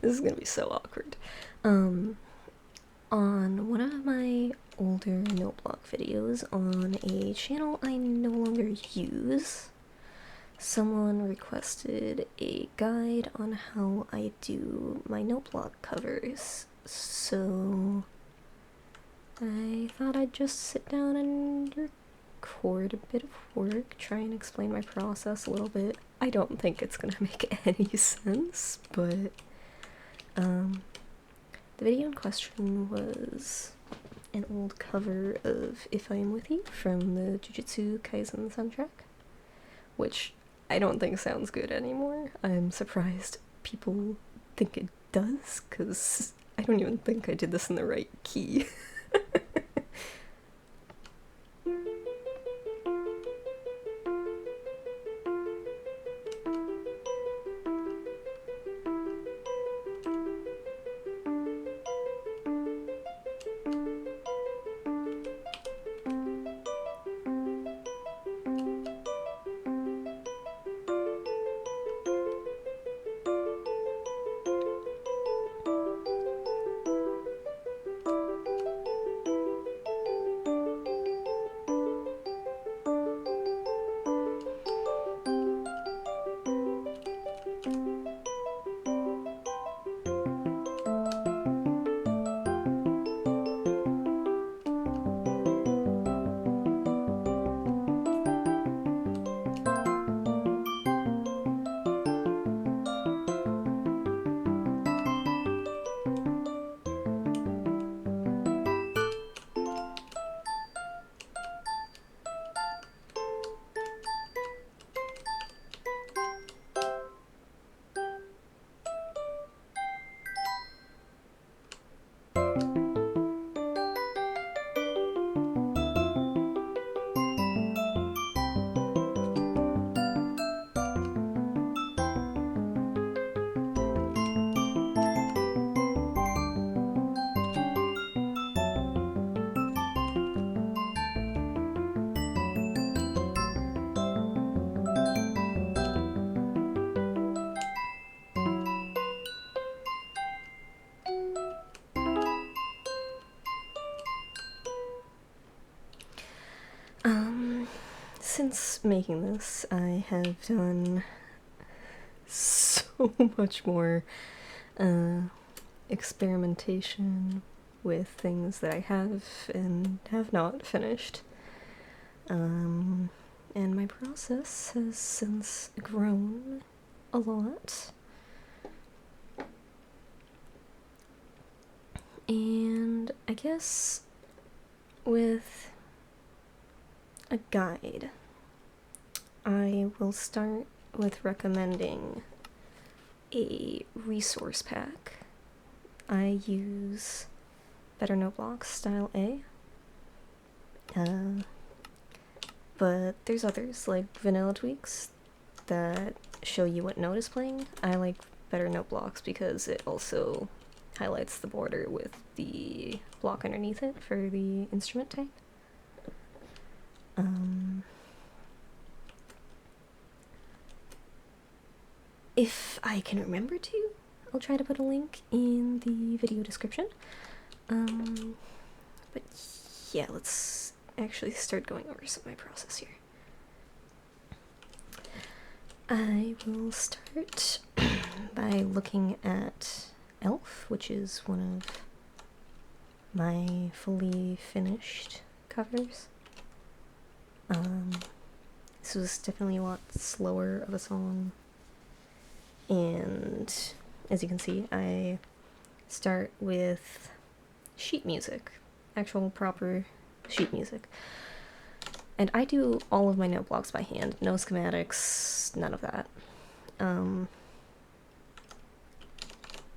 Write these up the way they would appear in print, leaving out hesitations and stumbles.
This is gonna be so awkward. On one of my older Noteblock videos on a channel I no longer use, someone requested a guide on how I do my Noteblock covers, so I thought I'd just sit down and record a bit of work, try and explain my process a little bit. I don't think it's gonna make any sense, but the video in question was an old cover of If I Am With You from the Jujutsu Kaisen soundtrack, which I don't think sounds good anymore. I'm surprised people think it does, because I don't even think I did this in the right key. Since making this, I have done so much more experimentation with things that I have and have not finished. And my process has since grown a lot. And I guess with a guide, I will start with recommending a resource pack. I use Better Noteblock Style A, but there's others like Vanilla Tweaks that show you what note is playing. I like Better Noteblocks because it also highlights the border with the block underneath it for the instrument type. If I can remember to, I'll try to put a link in the video description. But yeah, let's actually start going over some of my process here. I will start by looking at Elf, which is one of my fully finished covers. This was definitely a lot slower of a song, and as you can see, I start with sheet music, actual proper sheet music. And I do all of my note blocks by hand, no schematics, none of that.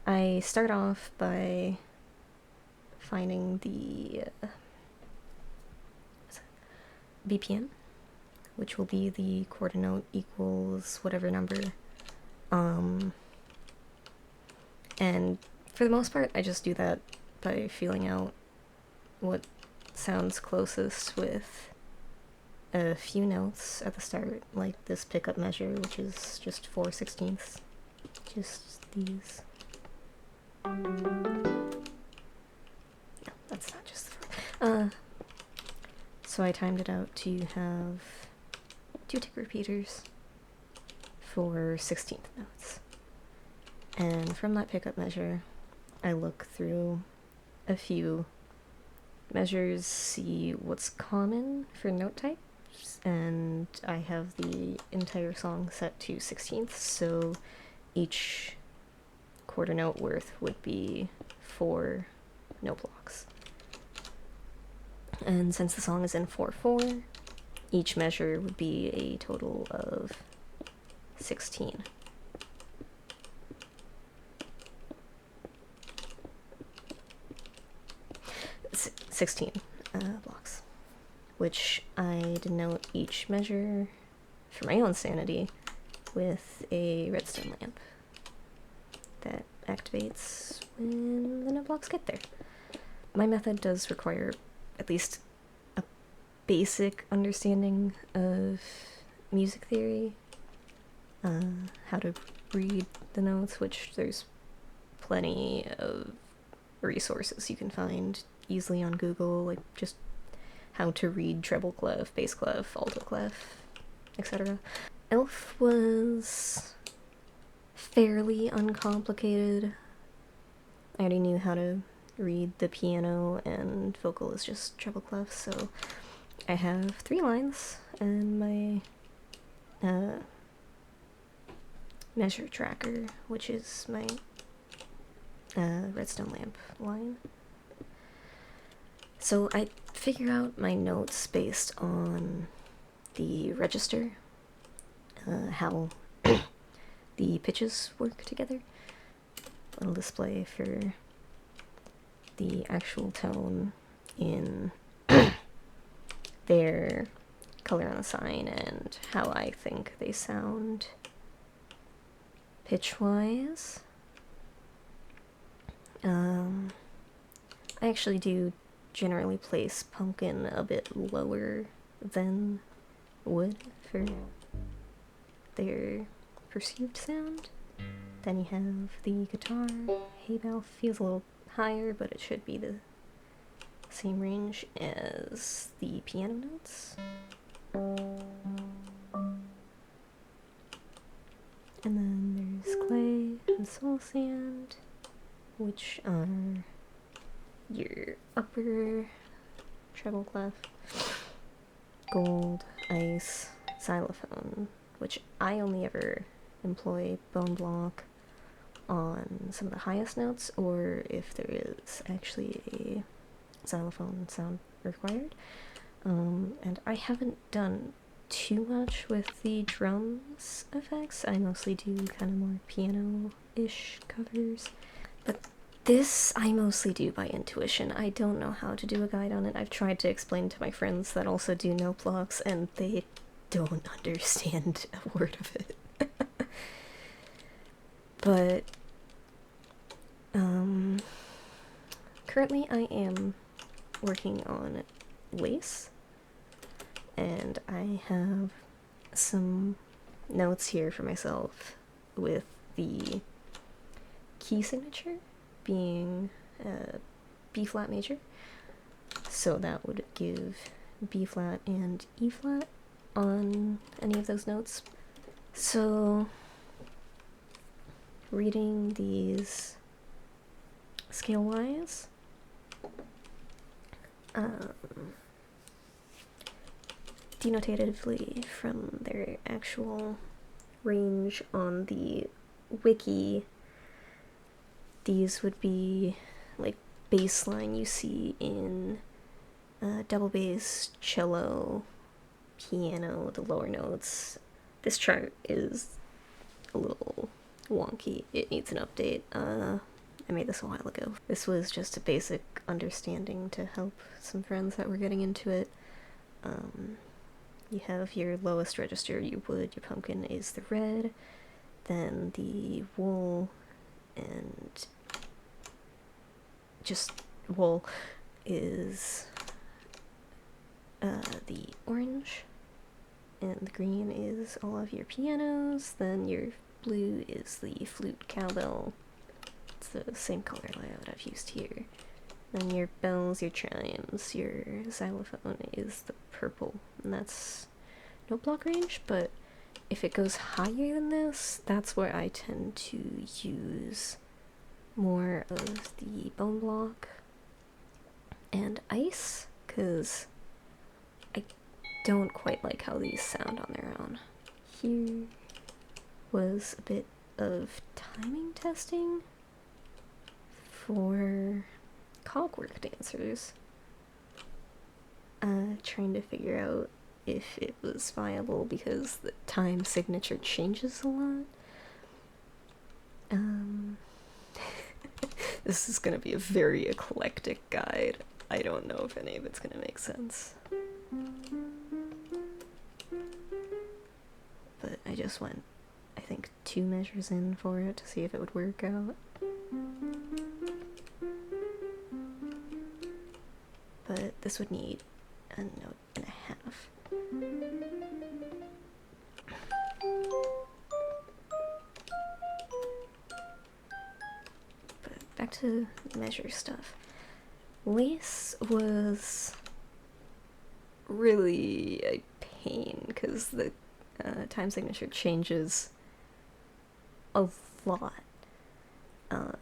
I start off by finding the BPM, which will be the quarter note equals whatever number. And for the most part, I just do that by feeling out what sounds closest with a few notes at the start, like this pickup measure, which is just 4/16, just these. No, that's not just so I timed it out to have 2 tick repeaters for 16th notes. And from that pickup measure, I look through a few measures, see what's common for note types, and I have the entire song set to 16th, so each quarter note worth would be 4 note blocks. And since the song is in 4/4, each measure would be a total of 16. S 16 blocks, which I denote each measure for my own sanity with a redstone lamp that activates when the note blocks get there. My method does require at least a basic understanding of music theory, how to read the notes, which there's plenty of resources you can find easily on Google, like just how to read treble clef, bass clef, alto clef, etc. Elf was fairly uncomplicated. I already knew how to read the piano, and vocal is just treble clef, so I have 3 lines, and my measure tracker, which is my redstone lamp line. So I figure out my notes based on the register, how the pitches work together. I'll display for the actual tone in their color on the sign and how I think they sound pitch-wise. I actually do generally place pumpkin a bit lower than wood for their perceived sound. Then you have the guitar. Hay bell feels a little higher, but it should be the same range as the piano notes. And then there's clay and soul sand, which are your upper treble clef, gold, ice, xylophone, which I only ever employ bone block on some of the highest notes, or if there is actually a xylophone sound required. And I haven't done too much with the drums effects. I mostly do kind of more piano-ish covers, but this I mostly do by intuition. I don't know how to do a guide on it. I've tried to explain to my friends that also do note blocks, and they don't understand a word of it. But currently I am working on lace, and I have some notes here for myself with the key signature being B flat major, so that would give B flat and E flat on any of those notes. So reading these scale wise, denotatively from their actual range on the wiki, these would be like bass line you see in double bass, cello, piano, the lower notes. This chart is a little wonky. It needs an update. I made this a while ago. This was just a basic understanding to help some friends that were getting into it. You have your lowest register, your wood, your pumpkin is the red, then the wool, and just wool is the orange, and the green is all of your pianos, then your blue is the flute, cowbell, the same color layout I've used here. Then your bells, your chimes, your xylophone is the purple, and that's Noteblock range, but if it goes higher than this, that's where I tend to use more of the bone block and ice, because I don't quite like how these sound on their own. Here was a bit of timing testing for clockwork dancers. Trying to figure out if it was viable because the time signature changes a lot. This is gonna be a very eclectic guide. I don't know if any of it's gonna make sense. But I just went, I think, 2 measures in for it to see if it would work out. But this would need a note and a half. But back to measure stuff. Lace was really a pain because the time signature changes a lot.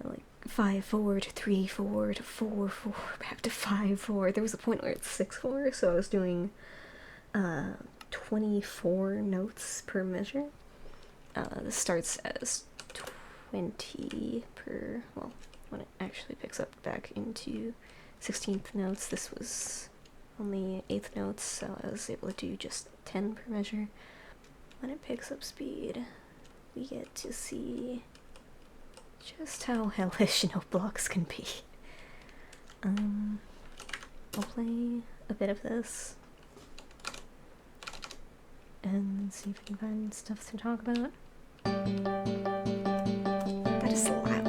Like 5/4 to 3/4 to 4/4 back to 5/4. There was a point where it's 6/4, so I was doing 24 notes per measure. This starts as 20 per, well, when it actually picks up back into 16th notes, this was only 8th notes, so I was able to do just 10 per measure. When it picks up speed, we get to see just how hellish Noteblock can be. I'll play a bit of this and see if we can find stuff to talk about. That is loud.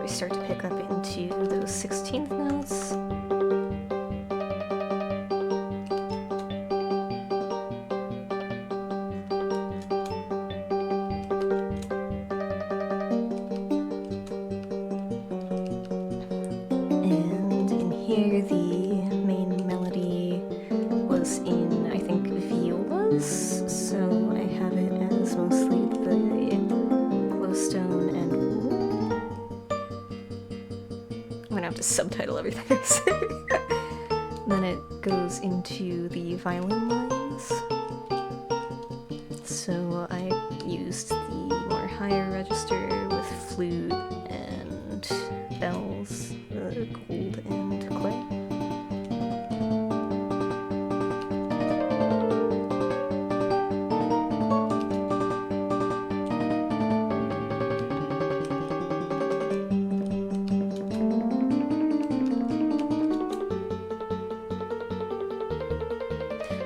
Start to pick up into those 16th notes. And in here, the main melody was in, I think, violas, so I have it as mostly the glowstone and wool. I'm gonna have to subtitle everything I say. Then it goes into the violin lines. So I used the more higher register with flute and bells, gold and clay.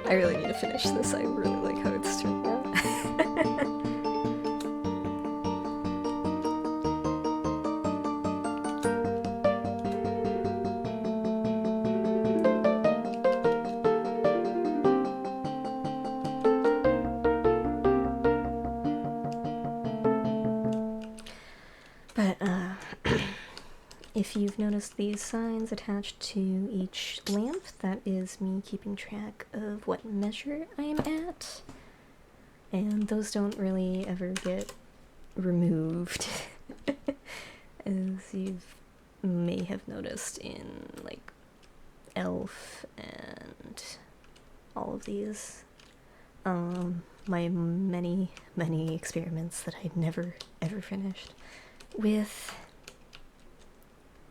I really need to finish this. I really like how it's turned out. But, if you've noticed these signs attached to each lamp, that is me keeping track of what measure I am at. And those don't really ever get removed, as you may have noticed in, like, Elf and all of these. My many, many experiments that I never, ever finished with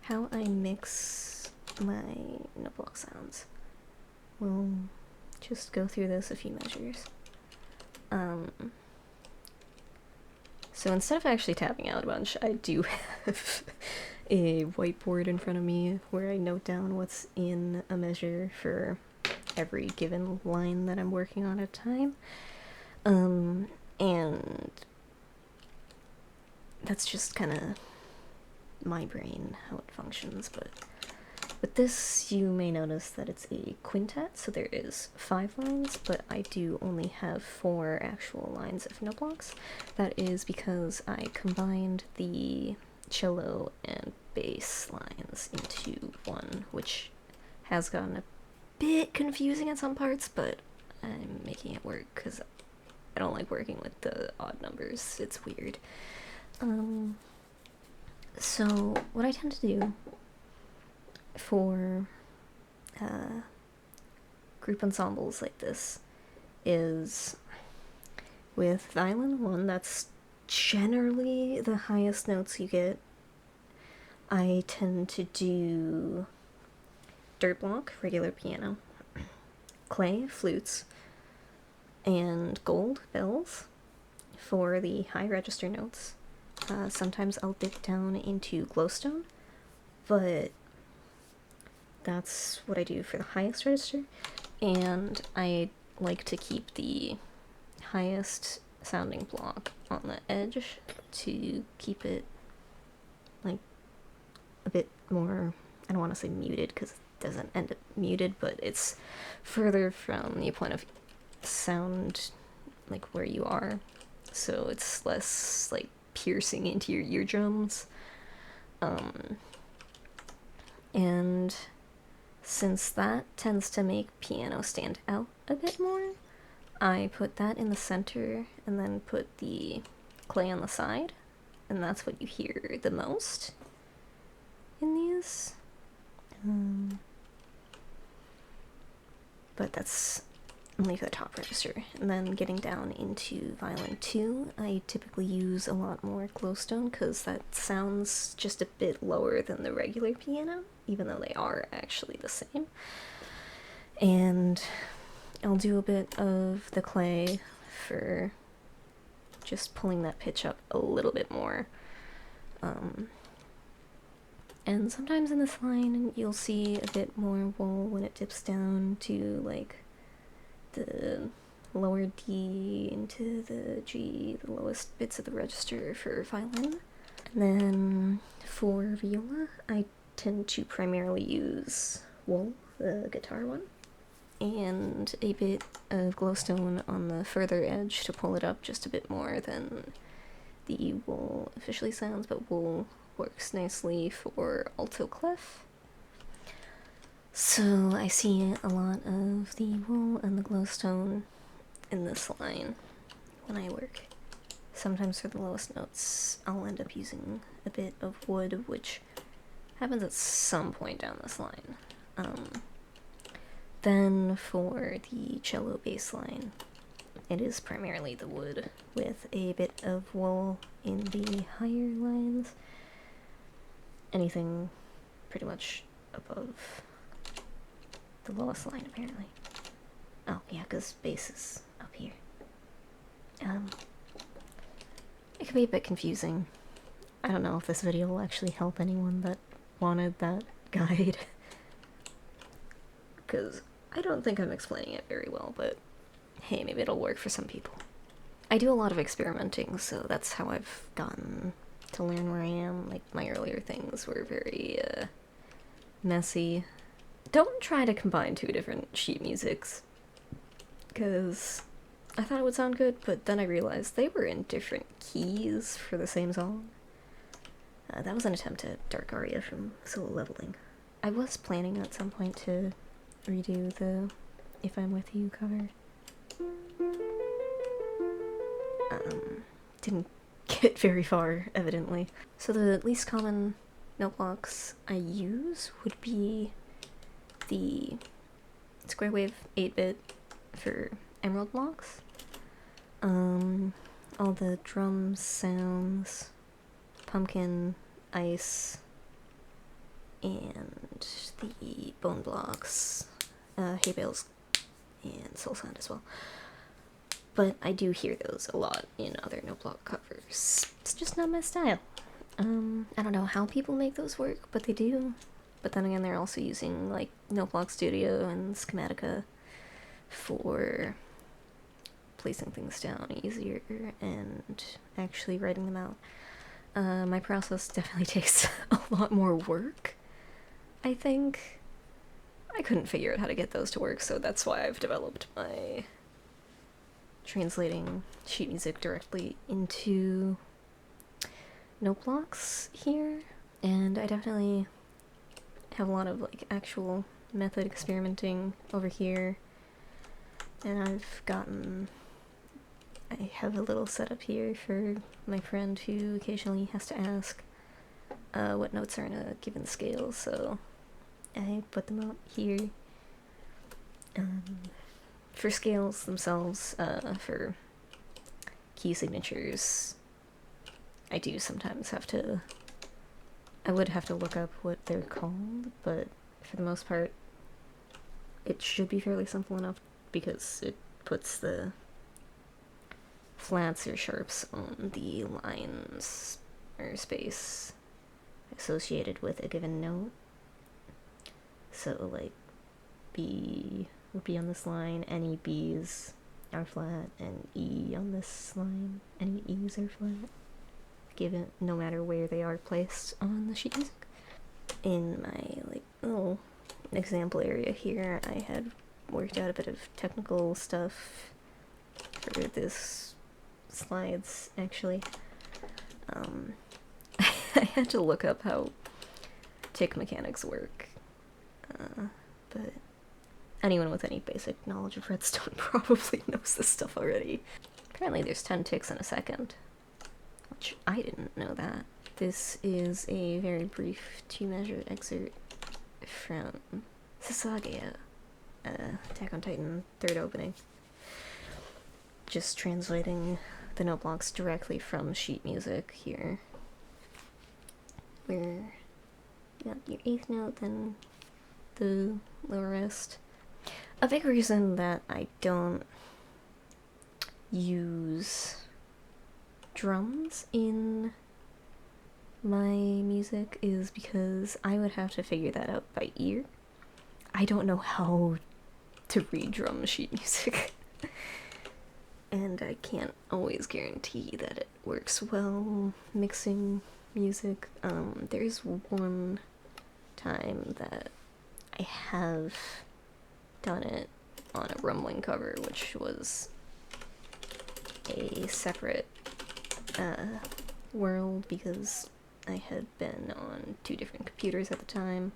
how I mix my Noteblock sounds. We'll just go through this a few measures. So instead of actually tapping out a bunch, I do have a whiteboard in front of me where I note down what's in a measure for every given line that I'm working on at a time. And that's just kind of my brain, how it functions. But with this, you may notice that it's a quintet, so there is 5 lines, but I do only have 4 actual lines of note blocks. That is because I combined the cello and bass lines into one, which has gotten a bit confusing at some parts, but I'm making it work because I don't like working with the odd numbers. It's weird. So what I tend to do for group ensembles like this is with violin 1, that's generally the highest notes you get. I tend to do dirt block, regular piano, clay, flutes, and gold, bells for the high register notes. Sometimes I'll dip down into glowstone, but that's what I do for the highest register, and I like to keep the highest sounding block on the edge to keep it like a bit more, I don't want to say muted because it doesn't end up muted, but it's further from the point of sound like where you are, so it's less like piercing into your eardrums. And since that tends to make piano stand out a bit more, I put that in the center and then put the clay on the side, and that's what you hear the most in these. But that's only for the top register. And then getting down into violin 2, I typically use a lot more glowstone because that sounds just a bit lower than the regular piano, even though they are actually the same. And I'll do a bit of the clay for just pulling that pitch up a little bit more. And sometimes in this line you'll see a bit more wool when it dips down to like the lower D into the G, the lowest bits of the register for violin. And then for viola, I tend to primarily use wool, the guitar one, and a bit of glowstone on the further edge to pull it up just a bit more than the wool officially sounds, but wool works nicely for alto clef. So I see a lot of the wool and the glowstone in this line when I work. Sometimes for the lowest notes, I'll end up using a bit of wood, which happens at some point down this line. Then for the cello bass line, it is primarily the wood with a bit of wool in the higher lines. Anything pretty much above the lowest line, apparently. Oh, yeah, because bass is up here. It can be a bit confusing. I don't know if this video will actually help anyone that wanted that guide. Because I don't think I'm explaining it very well, but hey, maybe it'll work for some people. I do a lot of experimenting, so that's how I've gotten to learn where I am. Like, my earlier things were very, messy. Don't try to combine 2 different sheet musics, because I thought it would sound good, but then I realized they were in different keys for the same song. That was an attempt at Dark Aria from Solo Leveling. I was planning at some point to redo the If I'm With You cover. Didn't get very far, evidently. So the least common note blocks I use would be the square wave 8-bit for emerald blocks, all the drum sounds, pumpkin, ice, and the bone blocks, hay bales, and soul sound as well. But I do hear those a lot in other note block covers. It's just not my style. I don't know how people make those work, but they do. But then again, they're also using like Noteblock Studio and Schematica for placing things down easier and actually writing them out. My process definitely takes a lot more work, I think. I couldn't figure out how to get those to work, so that's why I've developed my translating sheet music directly into Noteblocks here. And I definitely have a lot of like actual method experimenting over here. And I have a little setup here for my friend who occasionally has to ask what notes are in a given scale, so I put them out here. For scales themselves, for key signatures, I do sometimes I would have to look up what they're called, but for the most part, it should be fairly simple enough because it puts the flats or sharps on the lines or space associated with a given note. So, like, B would be on this line, any B's are flat, and E on this line, any E's are flat, given no matter where they are placed on the sheet music. In my, like, little example area here, I had worked out a bit of technical stuff for this slides, actually. I had to look up how tick mechanics work, but anyone with any basic knowledge of redstone probably knows this stuff already. Apparently there's 10 ticks in a second, which I didn't know that. This is a very brief 2-measure excerpt from Sasageya, Attack on Titan, 3rd opening. Just translating the note blocks directly from sheet music here. Where you got your 8th note, then the lower rest. A big reason that I don't use drums in my music is because I would have to figure that out by ear. I don't know how to read drum sheet music. And I can't always guarantee that it works well mixing music. There's one time that I have done it on a rumbling cover, which was a separate world because I had been on 2 different computers at the time.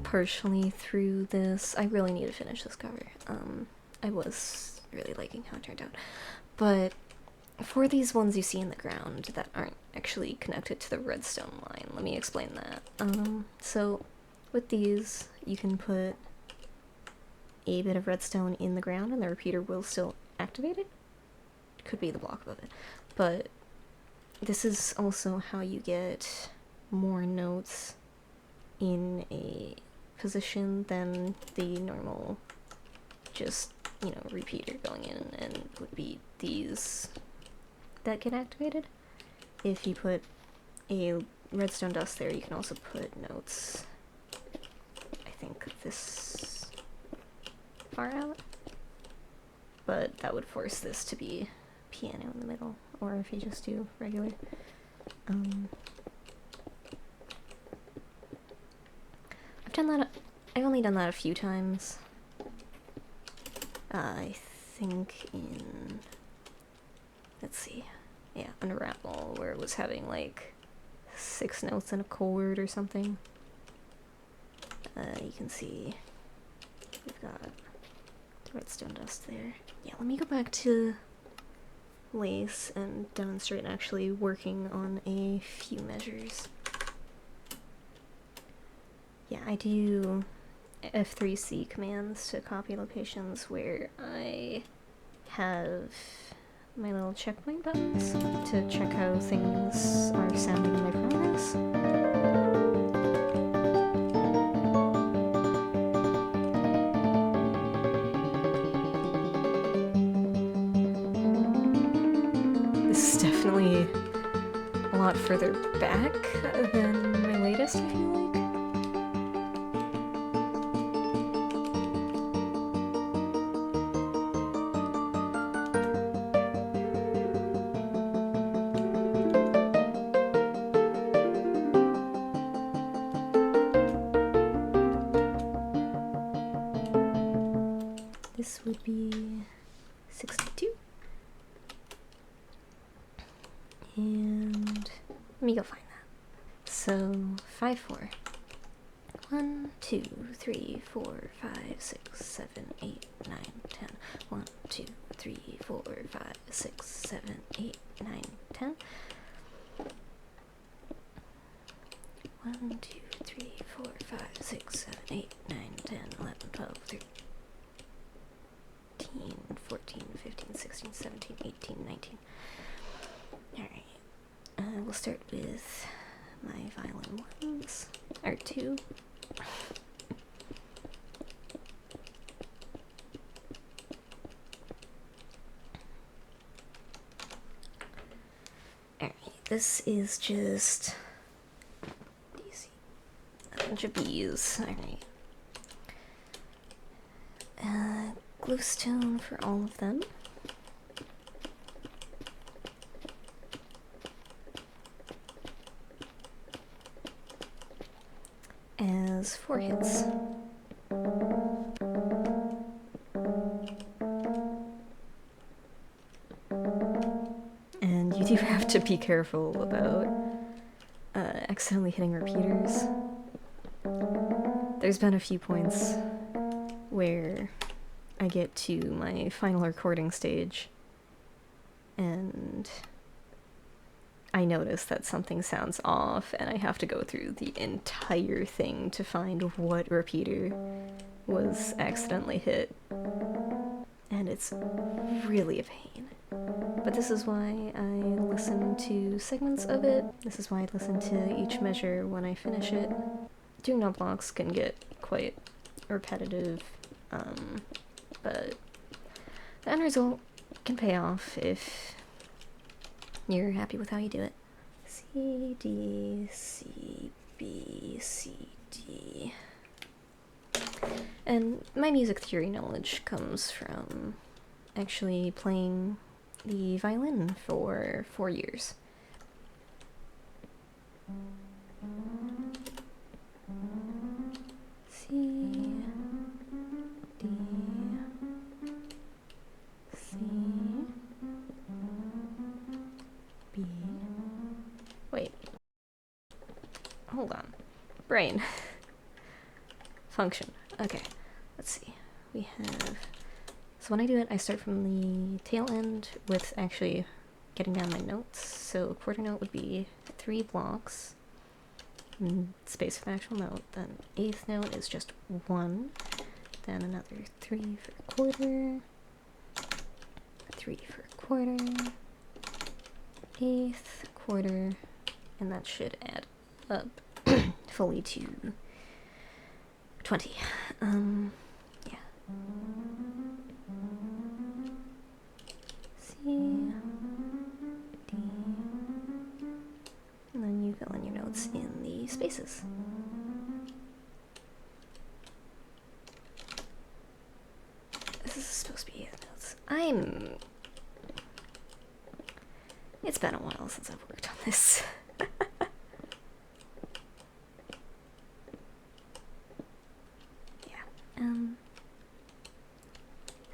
Partially through this. I really need to finish this cover. I was really liking how it turned out. But for these ones you see in the ground that aren't actually connected to the redstone line, let me explain that. So with these, you can put a bit of redstone in the ground and the repeater will still activate it. Could be the block above it. But this is also how you get more notes in a position than the normal just, repeater going in, and would be these that get activated. If you put a redstone dust there, you can also put notes, I think this far out, but that would force this to be piano in the middle, or if you just do regular. I've only done that a few times. I think in, let's see, yeah, Unravel, where it was having like 6 notes in a chord or something. You can see we've got the redstone dust there. Yeah, let me go back to Lace and demonstrate actually working on a few measures. Yeah, I do F3C commands to copy locations where I have my little checkpoint buttons to check how things are sounding in my progress. This is definitely a lot further back than my latest, I feel like. This would be 62. And let me go find that. So 5, 4. 1, 2, 3, 4, 5, 6, 7, 8, 9, 10. 1, 2, 3, 4, 5, 6, 7, 8, 9, 10. 1, 2, 3, 4, 5, 6, 7, 8, 9, 10, 11, 12, 13, 14, 15, 16, 17, 18, 19. Alright. We'll start with my violin ones. Or 2. Alright, this is just a bunch of bees. Alright. Glowstone for all of them. As foreheads. And you do have to be careful about accidentally hitting repeaters. There's been a few points where I get to my final recording stage and I notice that something sounds off and I have to go through the entire thing to find what repeater was accidentally hit. And it's really a pain. But this is why I listen to segments of it. This is why I listen to each measure when I finish it. Doing note blocks can get quite repetitive, but the end result can pay off if you're happy with how you do it. C, D, C, B, C, D. And my music theory knowledge comes from actually playing the violin for 4 years. C, D, C, B. Wait. Hold on. Brain. Function. Okay. Let's see. We have... So when I do it, I start from the tail end with actually getting down my notes. So quarter note would be 3 blocks. Space for the actual note. Then 8th note is just 1. Then another 3 for a quarter. 3 for a quarter. 8th, quarter. And that should add up fully to 20. Yeah. C, D, and then you fill in your notes in the spaces. This is supposed to be the notes. It's been a while since I've worked on this.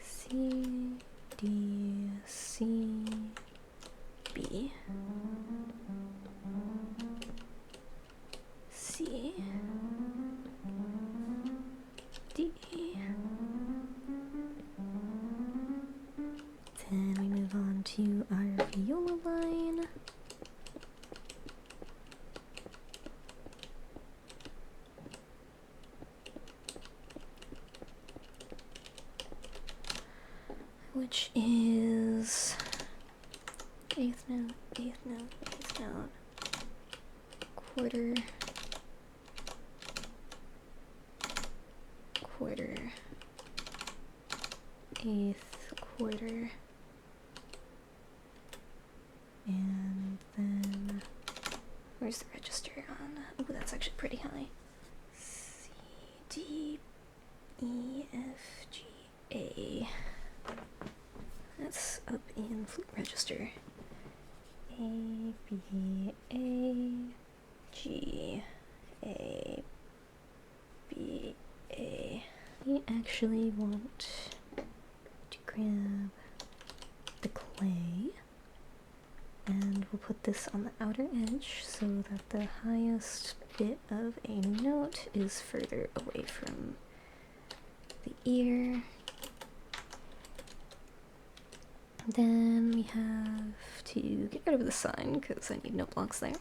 C, D, C, B, C, D. Then we move on to our viola line. which is eighth note, eighth note, eighth note, quarter, quarter, eighth, quarter, and then where's the register on? Oh, that's actually pretty high. C, D, E, F, G, A. That's up in flute register. A, B, A, G, A, B, A. We actually want to grab the clay, and we'll put this on the outer edge so that the highest bit of a note is further away from the ear. Then we have to get rid of the sign because I need note blocks there.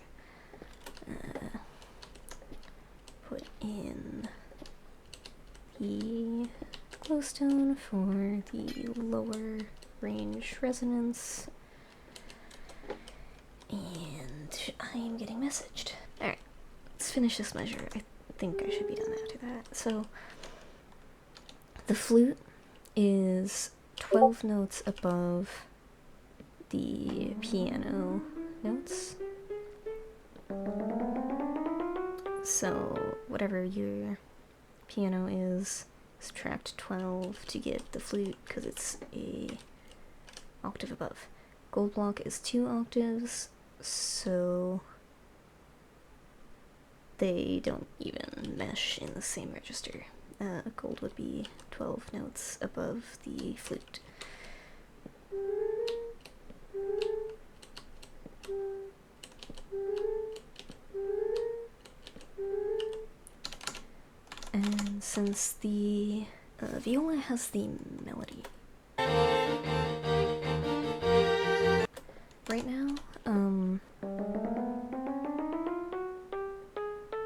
Put in the glowstone for the lower range resonance. And I am getting messaged. Alright, let's finish this measure. I think I should be done after that. So, the flute is 12 notes above the piano notes. So, whatever your piano is, subtract 12 to get the flute because it's a octave above. Gold block is 2 octaves, so they don't even mesh in the same register. Gold would be 12 notes above the flute. And since the viola has the melody right now,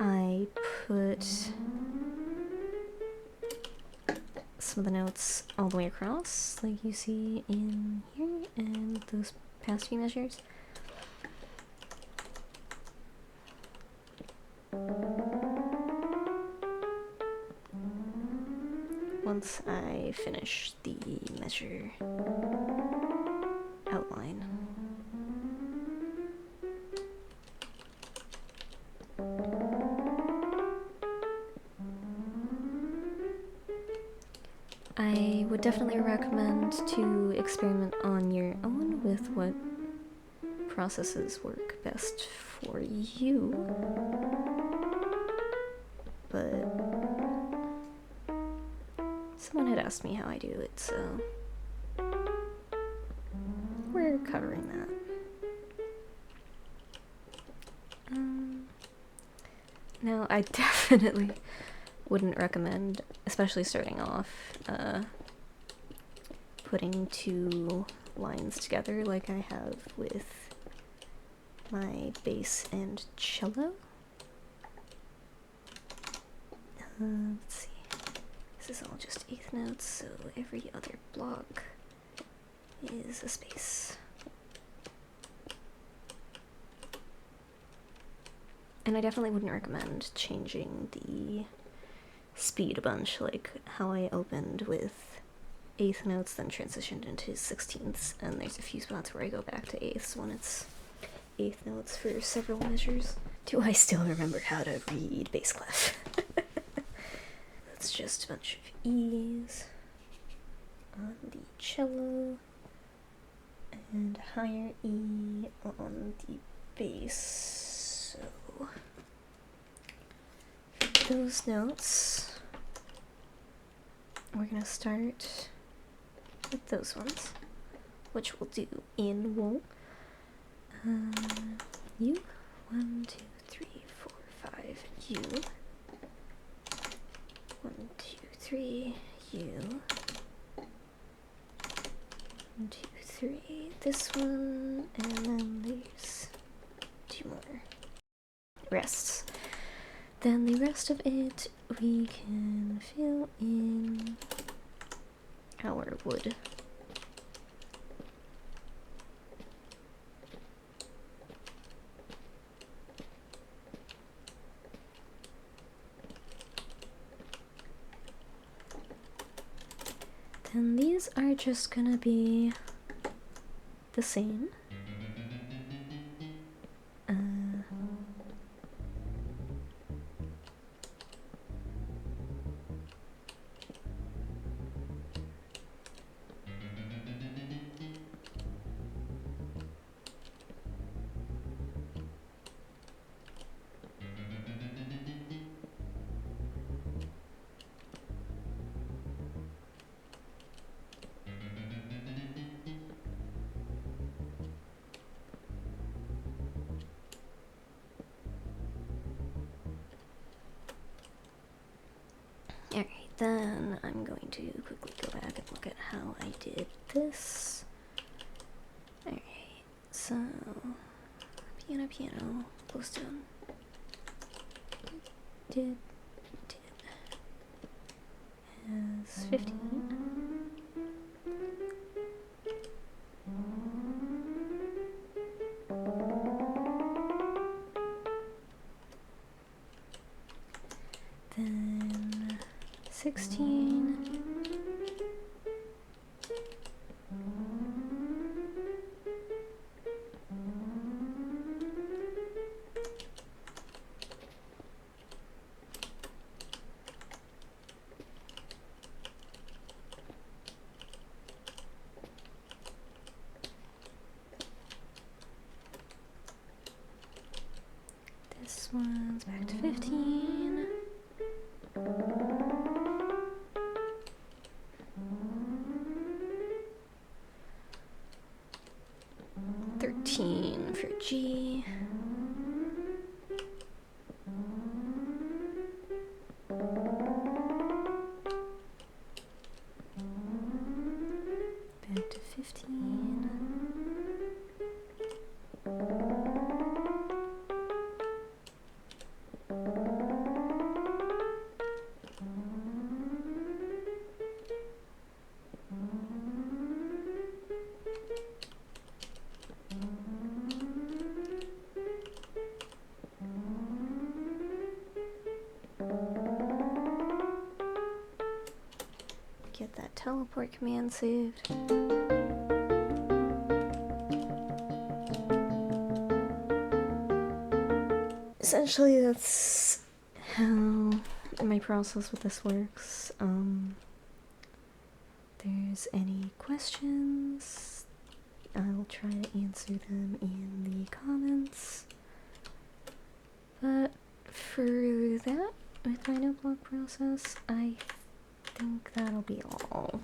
I put some of the notes all the way across, like you see in here, and those past few measures. Once I finish the measure outline. I would definitely recommend to experiment on your own with what processes work best for you, but someone had asked me how I do it, so we're covering that. Now, I definitely wouldn't recommend, especially starting off, putting 2 lines together like I have with my bass and cello. Let's see. This is all just 8th notes, so every other block is a space. And I definitely wouldn't recommend changing the speed a bunch, like how I opened with 8th notes, then transitioned into 16ths, and there's a few spots where I go back to 8ths when it's 8th notes for several measures. Do I still remember how to read bass clef? That's just a bunch of E's on the cello, and higher E on the bass. So, for those notes, we're gonna start with those ones, which we'll do in wool. U, 1, 2, 3, 4, 5, U. 1, 2, 3, U. 1, 2, 3, this one, and then there's 2 more rests. Then the rest of it we can fill in our wood these are just gonna be the same. Alright, then I'm going to quickly go back and look at how I did this. Alright, so piano, close down. Did as 15. Then 16. This one's back to 15. 13 for G. Back to 15. Get that teleport command saved. Essentially, that's how my process with this works. There's any questions, I'll try to answer them in the comments. But for that, with my Noteblock process, I think that'll be all.